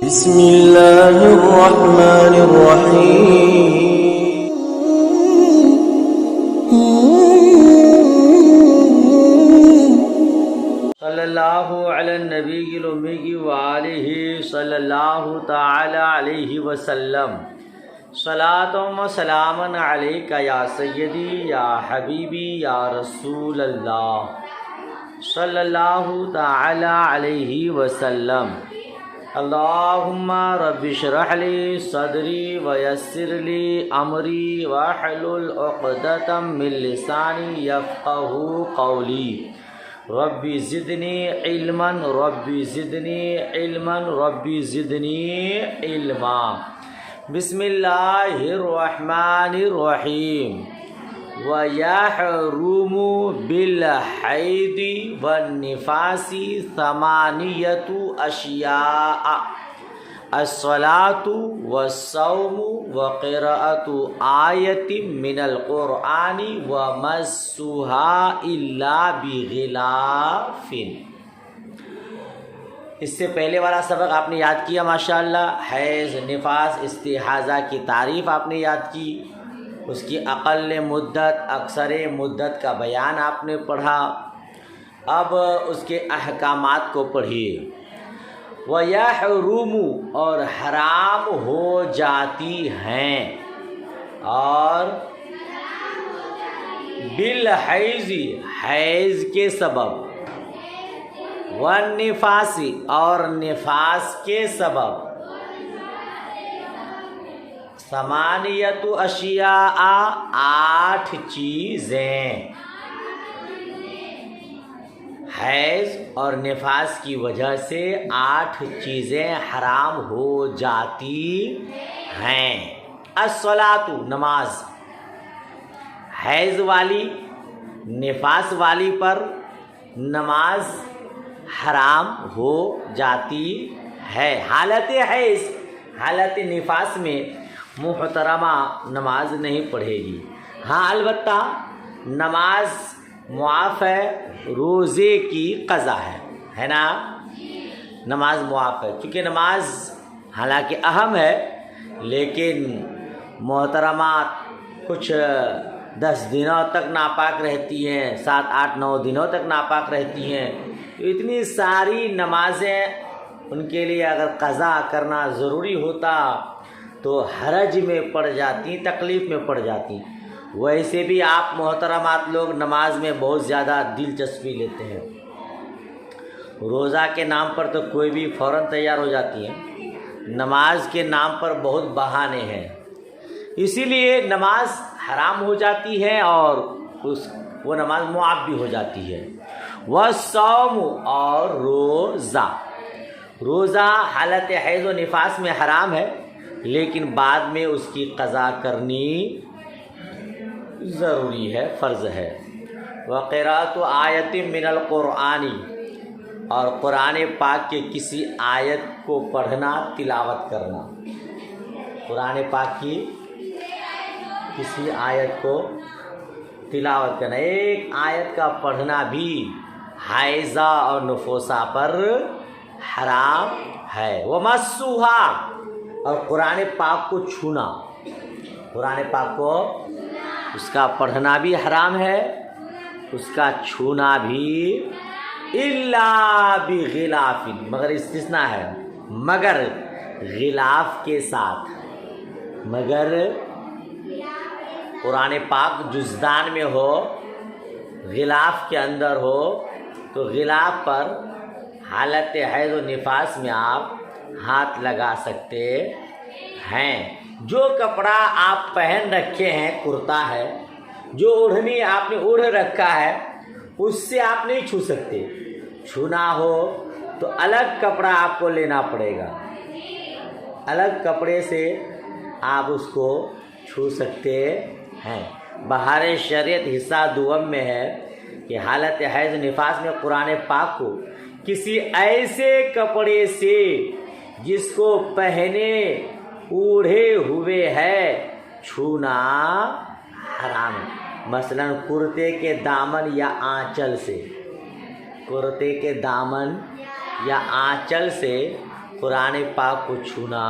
بسم اللہ الرحمن الرحیم صلی اللہ علی النبی الامی وآلہ صلی اللہ تعالی علیہ وسلم صلاۃ و سلام علیک یا سیدی یا حبیبی یا رسول اللہ صلی اللہ تعالی علیہ وسلم اللہم رب اشرح لی صدری ویسر لی امری واحلل عقدۃ من لسانی یفقہوا قولی ربی زدنی علما ربی زدنی علما ربی زدنی علما بسم اللہ الرحمن الرحیم وَيَحْرُمُ بِالْحَيْضِ وَالنِّفَاسِ ثَمَانِيَةُ أَشْيَاءَ الصَّلَاةُ وَالصَّوْمُ وَقِرَاءَةُ آيَةٍ مِّنَ الْقُرْآنِ وَمَسُّهَا إِلَّا بِغِلَافٍ۔ اس سے پہلے والا سبق آپ نے یاد کیا ماشاءاللہ، حیض، نفاس، استحاضہ کی تعریف آپ نے یاد کی، اس کی اقل مدت اکثر مدت کا بیان آپ نے پڑھا۔ اب اس کے احکامات کو پڑھیے۔ وَيَحْرُمُ اور حرام ہو جاتی ہیں، اور بالحیض حیض کے سبب، والنفاس اور نفاس کے سبب، ثمانیت اشیاء 8 چیزیں، حیض اور نفاس کی وجہ سے 8 چیزیں حرام ہو جاتی ہیں۔ الصلاۃ نماز، حیض والی نفاس والی پر نماز حرام ہو جاتی ہے۔ حالت حیض، حالت نفاس میں محترمہ نماز نہیں پڑھے گی، ہاں البتہ نماز معاف ہے، روزے کی قضا ہے نا، نماز معاف ہے، کیونکہ نماز حالانکہ اہم ہے، لیکن محترمہ کچھ 10 دنوں تک ناپاک رہتی ہیں، 7 8 9 دنوں تک ناپاک رہتی ہیں، تو اتنی ساری نمازیں ان کے لیے اگر قضا کرنا ضروری ہوتا تو حرج میں پڑ جاتی، تکلیف میں پڑ جاتی۔ ویسے بھی آپ محترمات لوگ نماز میں بہت زیادہ دلچسپی لیتے ہیں، روزہ کے نام پر تو کوئی بھی فوراً تیار ہو جاتی ہے، نماز کے نام پر بہت بہانے ہیں، اسی لیے نماز حرام ہو جاتی ہے اور وہ نماز معاف بھی ہو جاتی ہے۔ والصوم اور روزہ، روزہ حالت حیض و نفاس میں حرام ہے، لیکن بعد میں اس کی قضا کرنی ضروری ہے، فرض ہے۔ وقراءۃ آیۃ من القرآن اور قرآن پاک کے کسی آیت کو پڑھنا، تلاوت کرنا، قرآن پاک کی کسی آیت کو تلاوت کرنا، ایک آیت کا پڑھنا بھی حائضہ اور نفوسہ پر حرام ہے۔ وَمَسُّهَا اور قرآن پاک کو چھونا، قرآن پاک کو اس کا پڑھنا بھی حرام ہے، اس کا چھونا بھی، إِلَّا بِغِلَافٍ مگر استثناء ہے، مگر غلاف کے ساتھ، مگر قرآن پاک جزدان میں ہو، غلاف کے اندر ہو، تو غلاف پر حالت حیض و نفاس میں آپ ہاتھ لگا سکتے ہیں۔ جو کپڑا آپ پہن رکھے ہیں، کرتا ہے، جو اوڑھنی آپ نے اوڑھ رکھا ہے، اس سے آپ نہیں چھو سکتے، چھونا ہو تو الگ کپڑا آپ کو لینا پڑے گا، الگ کپڑے سے آپ اس کو چھو سکتے ہیں۔ بہار شریعت حصہ دوم میں ہے کہ حالت حیض نفاس میں قرآن پاک کو کسی ایسے کپڑے سے جس کو پہنے اوڑھے ہوئے ہے چھونا حرام ہے، مثلا کرتے کے دامن یا آنچل سے، کرتے کے دامن یا آنچل سے قرآن پاک کو چھونا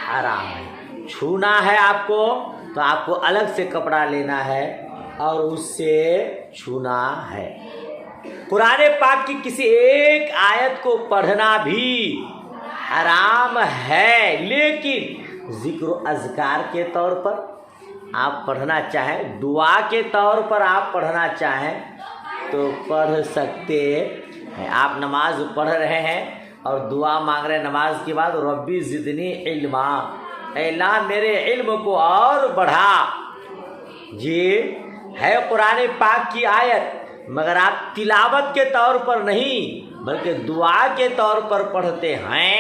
حرام ہے. چھونا ہے آپ کو تو آپ کو الگ سے کپڑا لینا ہے اور اس سے چھونا ہے. قرآن پاک کی کسی ایک آیت کو پڑھنا بھی حرام ہے، لیکن ذکر و اذکار کے طور پر آپ پڑھنا چاہیں، دعا کے طور پر آپ پڑھنا چاہیں تو پڑھ سکتے ہیں. آپ نماز پڑھ رہے ہیں اور دعا مانگ رہے ہیں نماز کے بعد، ربی زدنی علما، اے اللہ میرے علم کو اور بڑھا. جی ہے قرآن پاک کی آیت، مگر آپ تلاوت کے طور پر نہیں بلکہ دعا کے طور پر پڑھتے ہیں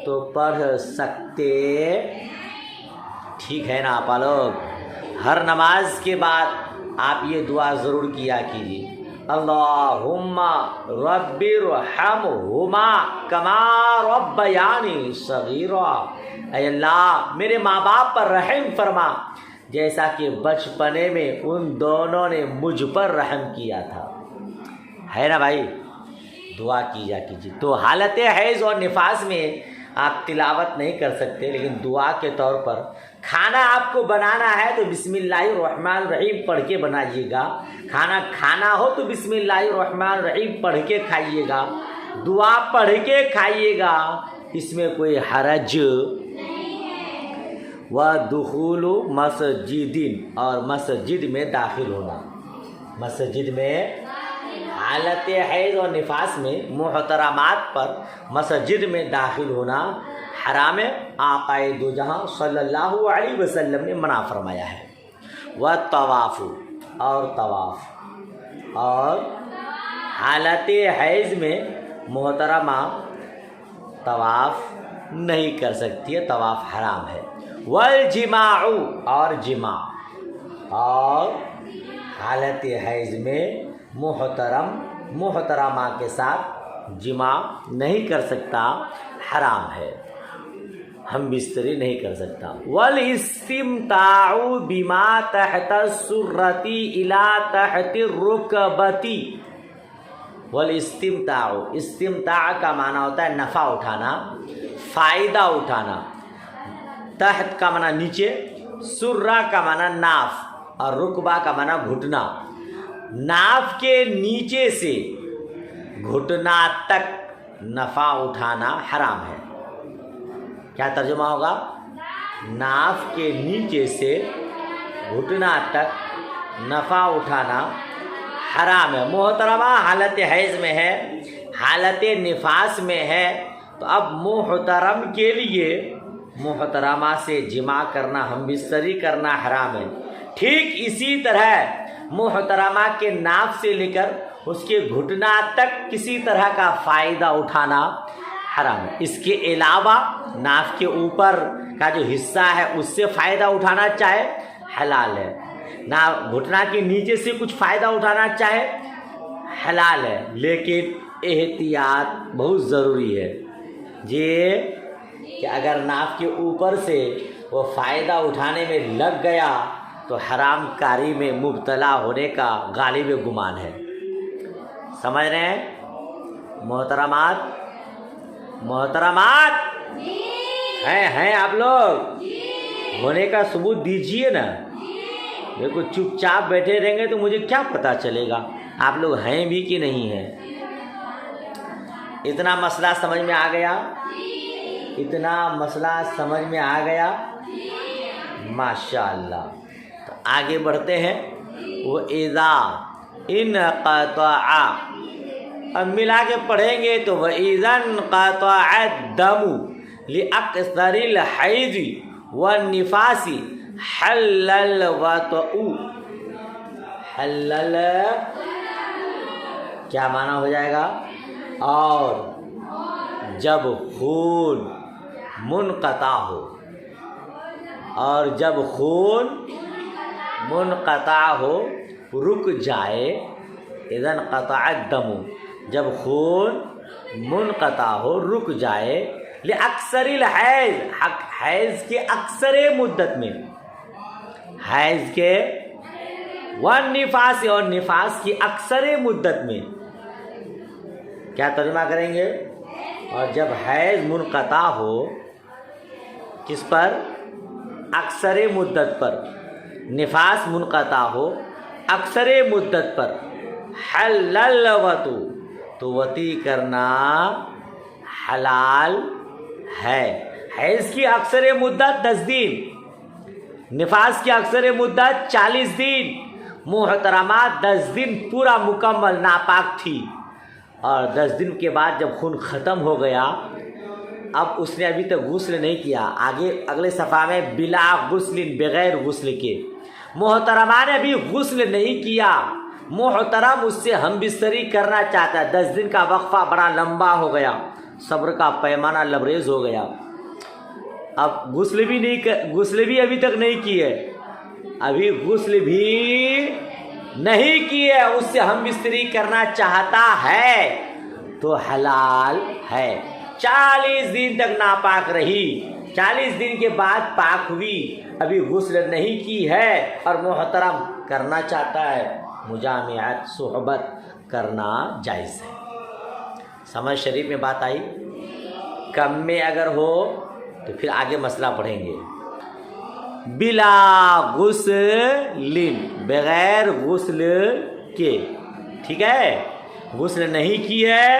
تو پڑھ سکتے. ٹھیک ہے نا آپ لوگ؟ ہر نماز کے بعد آپ یہ دعا ضرور کیا کیجیے، اللہم رب ارحمہما کما ربیانی صغیرا. اے اللہ میرے ماں باپ پر رحم فرما جیسا کہ بچپنے میں ان دونوں نے مجھ پر رحم کیا تھا. ہے نا بھائی؟ دعا کیا کیجیے. تو حالت حیض اور نفاس میں آپ تلاوت نہیں کر سکتے، لیکن دعا کے طور پر کھانا آپ کو بنانا ہے تو بسم اللہ الرحمن الرحیم پڑھ کے بنائیے گا. کھانا کھانا ہو تو بسم اللہ الرحمن الرحیم پڑھ کے کھائیے گا، دعا پڑھ کے کھائیے گا، اس میں کوئی حرج. وَدُخُولُ مسجد، اور مسجد میں داخل ہونا. مسجد میں حالت حیض اور نفاس میں محترمات پر مسجد میں داخل ہونا حرام ہے. آقا دو جہاں صلی اللہ علیہ وسلم نے منع فرمایا ہے. وَالطَّوَافُ، اور طواف، اور حالت حیض میں محترمہ طواف نہیں کر سکتی ہے، طواف حرام ہے. والجماع، اور جماع، اور حالت حیض میں محترمہ کے ساتھ جماع نہیں کر سکتا، حرام ہے، ہم بستری نہیں کر سکتا. والاستمتاع بما تحت السرۃ الی تحت الرکبۃ. والاستمتاع، استمتاع کا معنی ہوتا ہے نفع اٹھانا، فائدہ اٹھانا. تحت کا معنی نیچے، سرہ کا معنی ناف، اور رکبہ کا معنی گھٹنا. ناف کے نیچے سے گھٹنا تک نفع اٹھانا حرام ہے. کیا ترجمہ ہوگا؟ ناف کے نیچے سے گھٹنا تک نفع اٹھانا حرام ہے. محترمہ حالت حیض میں ہے، حالت نفاس میں ہے، تو اب محترم کے لیے محترمہ سے جماع کرنا، ہم بستری کرنا حرام ہے. ٹھیک اسی طرح محترمہ کے ناف سے لے کر اس کے گھٹنا تک کسی طرح کا فائدہ اٹھانا حرام ہے. اس کے علاوہ ناف کے اوپر کا جو حصہ ہے اس سے فائدہ اٹھانا چاہے حلال ہے. گھٹنا کے نیچے سے کچھ فائدہ اٹھانا چاہے حلال ہے، لیکن احتیاط بہت ضروری ہے. یہ کہ اگر ناف کے اوپر سے وہ فائدہ اٹھانے میں لگ گیا تو حرام کاری میں مبتلا ہونے کا غالب گمان ہے. سمجھ رہے ہیں محترمات ہیں آپ لوگ؟ ہونے کا ثبوت دیجئے نا. دیکھو چپ چاپ بیٹھے رہیں گے تو مجھے کیا پتہ چلے گا آپ لوگ ہیں بھی کہ نہیں ہیں. اتنا مسئلہ سمجھ میں آ گیا؟ اتنا مسئلہ سمجھ میں آ گیا؟ ماشاءاللہ. تو آگے بڑھتے ہیں. وَإِذَا انقطع، اب ملا کے پڑھیں گے تو وَإِذَا انقطع الدَّمُ لِأَكْثَرِ الْحَيْضِ وَالنِّفَاسِ حَلَّ الْوَطْءُ. حلل کیا معنی ہو جائے گا؟ اور جب خون منقطع ہو، اور جب خون منقطع ہو، رک جائے. اذا انقطع الدم، جب خون منقطع ہو، رک جائے. لأکثر الحیض، حیض کے اکثر مدت میں، حیض کے والنفاس، اور نفاس کی اکثر مدت میں. کیا ترجمہ کریں گے؟ اور جب حیض منقطع ہو کس پر؟ اکثر مدت پر. نفاس منقطع ہو اکثر مدت پر. حل الوطو تو وطی کرنا حلال ہے. حیض کی اکثر مدت 10 دن، نفاس کی اکثر مدت 40 دن. محترمہ 10 دن پورا مکمل ناپاک تھی اور 10 دن کے بعد جب خون ختم ہو گیا، اب اس نے ابھی تک غسل نہیں کیا. آگے اگلے صفحہ میں بلا غسل، بغیر غسل کے. محترمہ نے ابھی غسل نہیں کیا، محترم اس سے ہم بستری کرنا چاہتا ہے. 10 دن کا وقفہ بڑا لمبا ہو گیا، صبر کا پیمانہ لبریز ہو گیا. اب غسل بھی ابھی تک نہیں کی ہے، ابھی غسل بھی نہیں کی ہے، اس سے ہم بستری کرنا چاہتا ہے تو حلال ہے. 40 دن تک ناپاک رہی، 40 دن کے بعد پاک ہوئی، ابھی غسل نہیں کی ہے اور محترم کرنا چاہتا ہے، مجامعت صحبت کرنا جائز ہے. سمجھ شریف میں بات آئی؟ کم میں اگر ہو تو پھر آگے مسئلہ پڑھیں گے. بلا غسل، بغیر غسل کے. ٹھیک ہے، غسل نہیں کی ہے،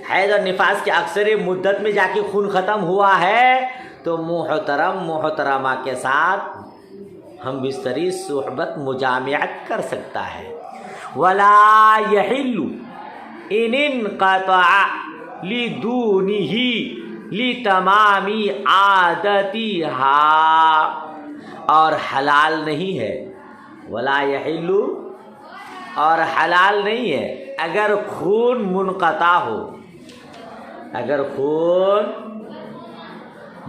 حیض اور نفاس کے اکثر مدت میں جا کے خون ختم ہوا ہے تو محترمہ کے ساتھ ہم بستری صحبت مجامعت کر سکتا ہے. ولا يحل ان انقطع لدونه لتمام عادتها، اور حلال نہیں ہے. ولا يحل، اور حلال نہیں ہے اگر خون منقطع ہو. اگر خون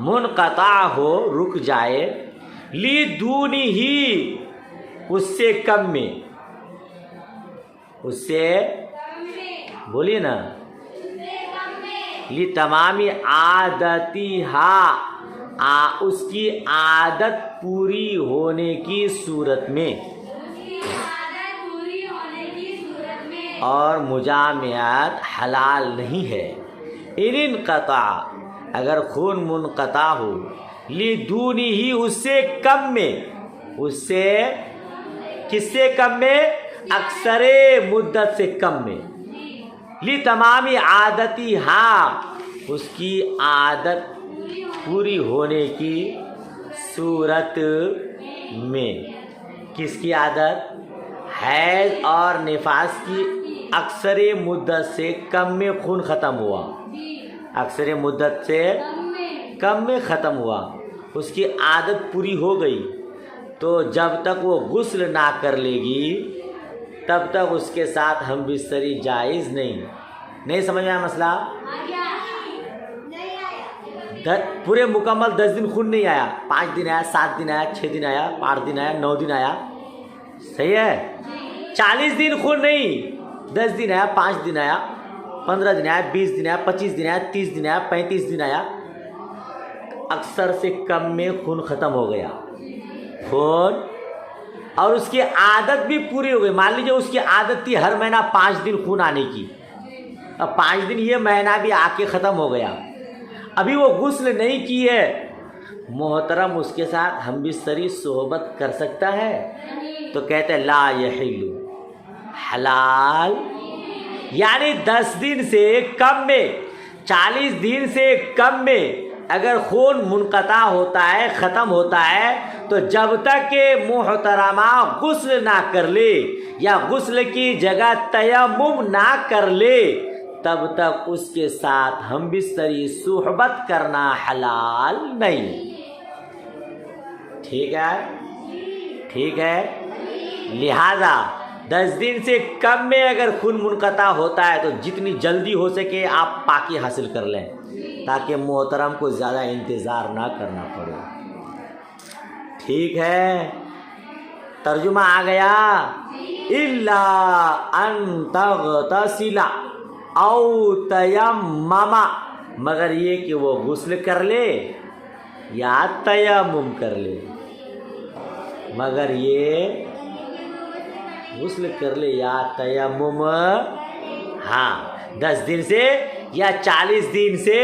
منقطع ہو، رک جائے، لدونه، اس سے کم میں، اس سے بولیے نا، لتمام عادتها، اس کی عادت پوری ہونے کی صورت میں، اور مجامعت حلال نہیں ہے. ان انقطع، اگر خون منقطع ہو، لدونه، اس سے کم میں، اس سے کس سے کم میں؟ اکثر مدت سے کم میں. لتمام عادتها، اس کی عادت پوری ہونے کی صورت میں. کس کی عادت؟ حیض اور نفاس کی اکثر مدت سے کم میں خون ختم ہوا، اکثر مدت سے کم میں ختم ہوا، اس کی عادت پوری ہو گئی تو جب تک وہ غسل نہ کر لے گی تب تک اس کے ساتھ ہم بستری جائز نہیں. سمجھ میں آیا مسئلہ؟ پورے مکمل 10 دن خون نہیں آیا، 5 دن آیا، 7 دن آیا، 6 دن آیا، 8 دن آیا، 9 دن آیا، صحیح ہے. 40 دن خون نہیں، 10 دن آیا، 5 دن آیا، 15 دن آیا، 20 دن آیا، 25 دن آیا، 30 دن آیا، 35 دن آیا، اکثر سے کم میں خون ختم ہو گیا خون، اور اس کی عادت بھی پوری ہو گئی. مان لیجیے اس کی عادت تھی ہر مہینہ 5 دن خون آنے کی، اب 5 دن یہ مہینہ بھی آ کے ختم ہو گیا، ابھی وہ غسل نہیں کی ہے. محترم اس کے ساتھ ہم بستری صحبت کر سکتا ہے؟ تو کہتے ہیں لا یحل، حلال، یعنی 10 دن سے کم میں، 40 دن سے کم میں اگر خون منقطع ہوتا ہے، ختم ہوتا ہے، تو جب تک کہ محترمہ غسل نہ کر لے یا غسل کی جگہ تیمم نہ کر لے تب تک اس کے ساتھ ہم بستری صحبت کرنا حلال نہیں. ٹھیک ہے، ٹھیک ہے. لہذا 10 دن سے کم میں اگر خون منقطع ہوتا ہے تو جتنی جلدی ہو سکے آپ پاکی حاصل کر لیں تاکہ محترم کو زیادہ انتظار نہ کرنا پڑے. ٹھیک ہے، ترجمہ آ گیا. الا ان تغتسل او تیمم، مگر یہ کہ وہ غسل کر لے یا تیمم کر لے، مگر یہ غسل کر لے یا تیمم. ہاں، 10 دن سے یا 40 دن سے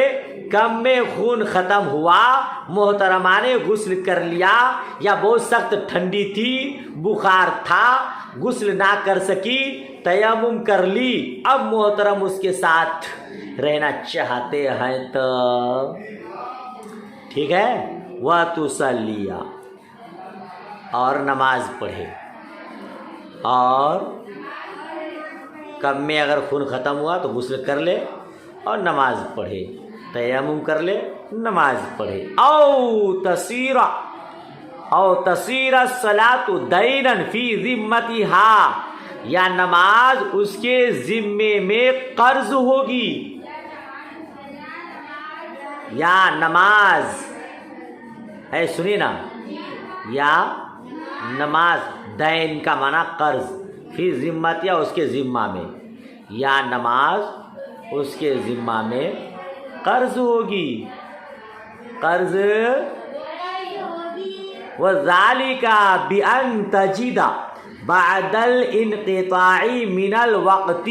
کم میں خون ختم ہوا، محترمہ نے غسل کر لیا، یا بہت سخت ٹھنڈی تھی، بخار تھا، غسل نہ کر سکی، تیمم کر لی، اب محترم اس کے ساتھ رہنا چاہتے ہیں تو ٹھیک ہے، وَتُصَلِّيَ، اور نماز پڑھے، اور کم میں اگر خون ختم ہوا تو غسل کر لے اور نماز پڑھے، تیمم کر لے، نماز پڑھے، او تصیر الصلاۃ دینا فی ذمتها، یا نماز اس کے ذمے میں قرض ہوگی، یا نماز ہے سنی نا، یا نماز دین کا معنی قرض، فی ذمت یا اس کے ذمہ میں، یا نماز اس کے ذمہ میں قرض ہوگی، قرض، وَذَلِكَ بِأَن تَجِدَ بَعْدَ الْانْقِطَاعِ مِنَ الْوَقْتِ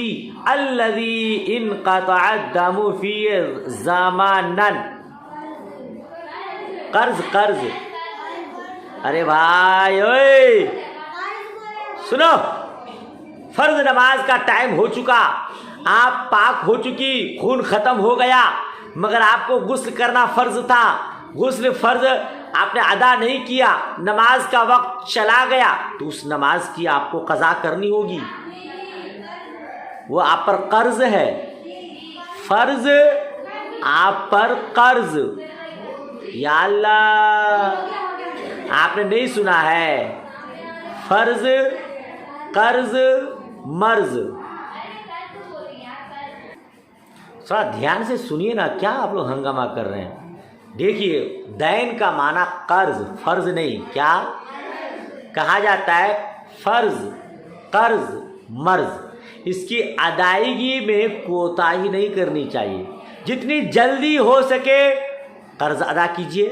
الَّذِي انْقَطَعَ الدَّمُ فِيهِ زَمَانًا، قرض، ارے بھائی اوئے سنو، فرض نماز کا ٹائم ہو چکا، آپ پاک ہو چکی، خون ختم ہو گیا، مگر آپ کو غسل کرنا فرض تھا، غسل فرض آپ نے ادا نہیں کیا، نماز کا وقت چلا گیا، تو اس نماز کی آپ کو قضا کرنی ہوگی، وہ آپ پر قرض ہے، فرض آپ پر قرض، یا اللہ آپ نے نہیں سنا ہے، فرض، قرض، مرض، تھوڑا دھیان سے سنیے نا، کیا آپ لوگ ہنگامہ کر رہے ہیں؟ دیکھیے، دین کا معنی قرض، فرض نہیں، کیا کہا جاتا ہے؟ فرض، قرض، مرض، اس کی ادائیگی میں کوتاہی نہیں کرنی چاہیے، جتنی جلدی ہو سکے قرض ادا کیجئے،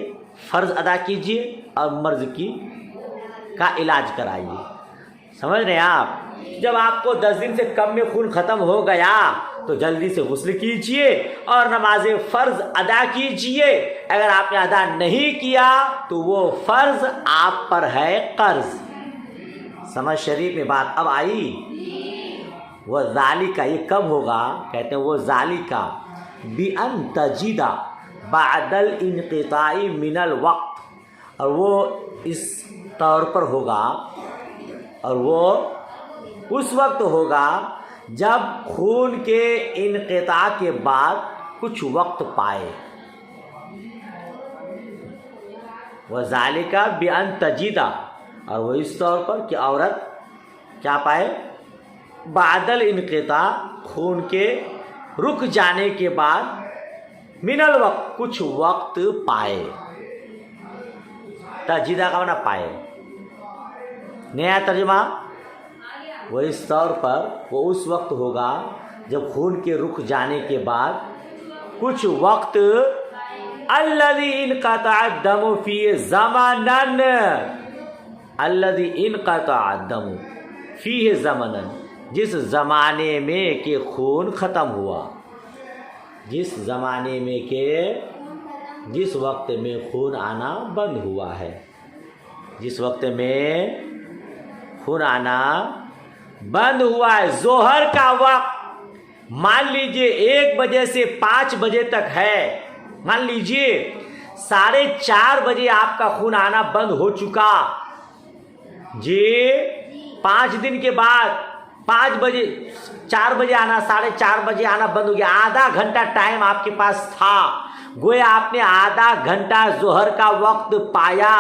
فرض ادا کیجئے، اور مرض کا علاج کرائیے، سمجھ رہے ہیں آپ؟ جب آپ کو 10 دن سے کم میں خون ختم ہو گیا تو جلدی سے غسل کیجئے اور نماز فرض ادا کیجئے، اگر آپ نے ادا نہیں کیا تو وہ فرض آپ پر ہے قرض، سمجھ شریف میں بات اب آئی؟ وہ ذالکہ، یہ کب ہوگا؟ کہتے ہیں وہ ذالکہ بِأَن تَجِدَ بَعْدَ الْانْقِطَاعِ مِنَ الْوَقْتِ، اور وہ اس طور پر ہوگا، اور وہ اس وقت ہوگا جب خون کے انقطاع کے بعد کچھ وقت پائے، وَذَلِكَ بِأَن تَجِدَ، اور وہ اس طور پر کہ عورت کیا پائے؟ بعد الانقطاع، خون کے رک جانے کے بعد، من الوقت، کچھ وقت پائے، تجیدہ کا معنی پائے، نیا ترجمہ، وہ اس طور پر وہ اس وقت ہوگا جب خون کے رک جانے کے بعد کچھ وقت، الذی انقطع الدم فی زمانا، الذی انقطع الدم فی زمانا، جس زمانے میں کہ خون ختم ہوا، جس زمانے میں کہ جس وقت میں خون آنا بند ہوا ہے، جس وقت میں خون آنا بند ہوا ہے، ظہر کا وقت مان لیجئے 1 بجے سے 5 بجے تک ہے، مان لیجئے 4:30 بجے آپ کا خون آنا بند ہو چکا جی، 5 دن کے بعد 5 بجے 4 بجے آنا، 4:30 بجے آنا بند ہو گیا، آدھا گھنٹہ ٹائم آپ کے پاس تھا، گویا آپ نے آدھا گھنٹہ ظہر کا وقت پایا،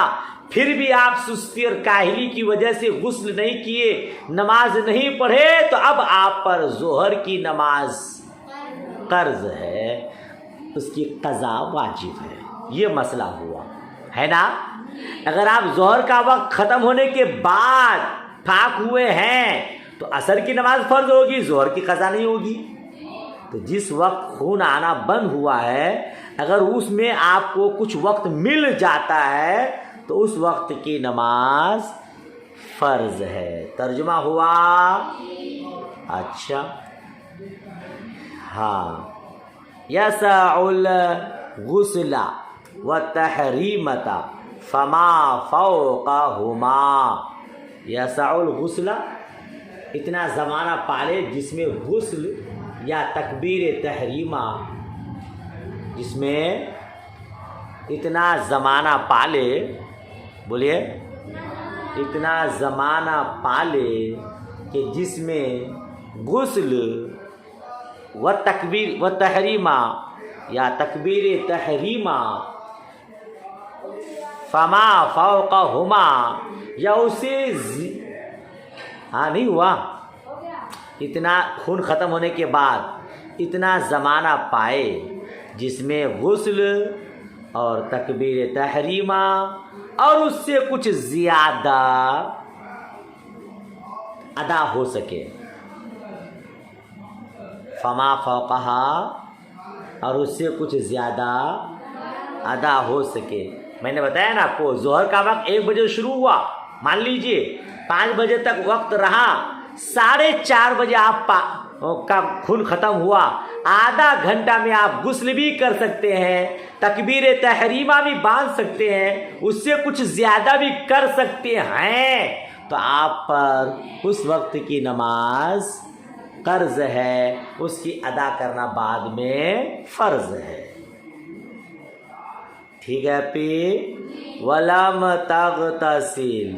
پھر بھی آپ سستی اور کاہلی کی وجہ سے غسل نہیں کیے، نماز نہیں پڑھے، تو اب آپ پر ظہر کی نماز قرض ہے، اس کی قضا واجب ہے، یہ مسئلہ ہوا ہے نا؟ اگر آپ ظہر کا وقت ختم ہونے کے بعد پاک ہوئے ہیں تو عصر کی نماز فرض ہوگی، ظہر کی قضا نہیں ہوگی، تو جس وقت خون آنا بند ہوا ہے اگر اس میں آپ کو کچھ وقت مل جاتا ہے تو اس وقت کی نماز فرض ہے۔ ترجمہ ہوا؟ اچھا، ہاں یسع الغسل والتحریمۃ فما فوقہما. یسع الغسل اتنا زمانہ پالے جس میں غسل یا تکبیر تحریمہ، جس میں اتنا زمانہ پالے، بولیے اتنا زمانہ پالے کہ جس میں غسل و تکبیر و تحریمہ یا تکبیر تحریمہ، فما فوقہما یا اسے نہیں ہوا، اتنا خون ختم ہونے کے بعد اتنا زمانہ پائے جس میں غسل اور تکبیر تحریمہ اور اس سے کچھ زیادہ ادا ہو سکے. فما فوقہا اور اس سے کچھ زیادہ ادا ہو سکے. میں نے بتایا نا آپ کو، ظہر کا وقت 1 بجے شروع ہوا، مان لیجئے 5 بجے تک وقت رہا، 4:30 بجے آپ کا خون ختم ہوا، آدھا گھنٹہ میں آپ غسل بھی کر سکتے ہیں، تکبیر تحریمہ بھی باندھ سکتے ہیں، اس سے کچھ زیادہ بھی کر سکتے ہیں، تو آپ پر اس وقت کی نماز قرض ہے، اس کی ادا کرنا بعد میں فرض ہے. ٹھیک ہے پی. وَلَمْ تَغْتَسِلْ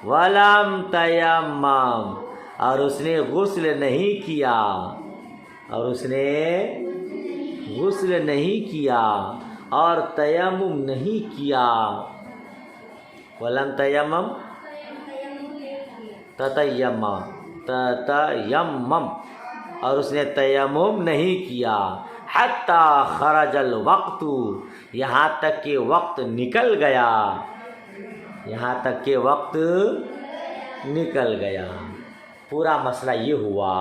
وَلَمْ تَيَمَّمْ اور اس نے غسل نہیں کیا، اور اس نے غسل نہیں کیا اور تیمم نہیں کیا. وَلَمْ تَيَمَّمْ تَتَيَمَّمْ اور اس نے تیمم نہیں کیا. حَتَّى خَرَجَ الْوَقْتُ یہاں تک کہ وقت نکل گیا، یہاں تک کہ وقت نکل گیا. پورا مسئلہ یہ ہوا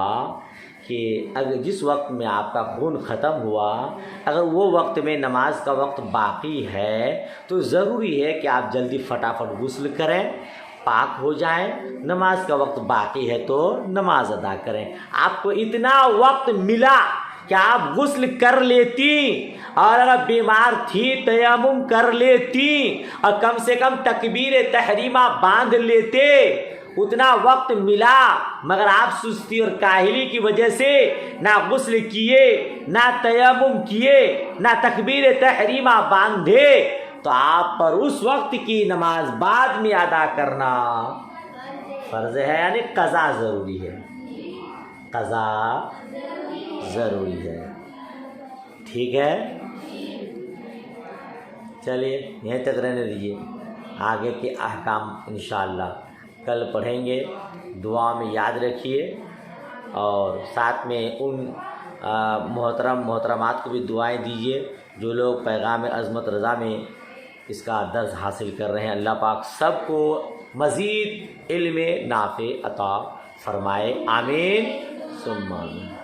کہ اگر جس وقت میں آپ کا خون ختم ہوا، اگر وہ وقت میں نماز کا وقت باقی ہے تو ضروری ہے کہ آپ جلدی فٹافٹ غسل کریں، پاک ہو جائیں. نماز کا وقت باقی ہے تو نماز ادا کریں. آپ کو اتنا وقت ملا کہ آپ غسل کر لیتی، اور اگر بیمار تھی تیمم کر لیتی، اور کم سے کم تکبیر تحریمہ باندھ لیتے. اتنا وقت ملا، مگر آپ سستی اور کاہلی کی وجہ سے نہ غسل کیے، نہ تیمم کیے، نہ تکبیر تحریمہ باندھے، تو آپ پر اس وقت کی نماز بعد میں ادا کرنا فرض ہے، یعنی قضا ضروری ہے. قضا ضروری ہے. ٹھیک ہے، چلیے یہیں تک رہنے دیجیے، آگے کے احکام انشاءاللہ کل پڑھیں گے. دعا میں یاد رکھیے، اور ساتھ میں ان محترمات کو بھی دعائیں دیجیے جو لوگ پیغام عظمت رضا میں اس کا درس حاصل کر رہے ہیں. اللہ پاک سب کو مزید علم نافع عطا فرمائے. آمین ثم آمین.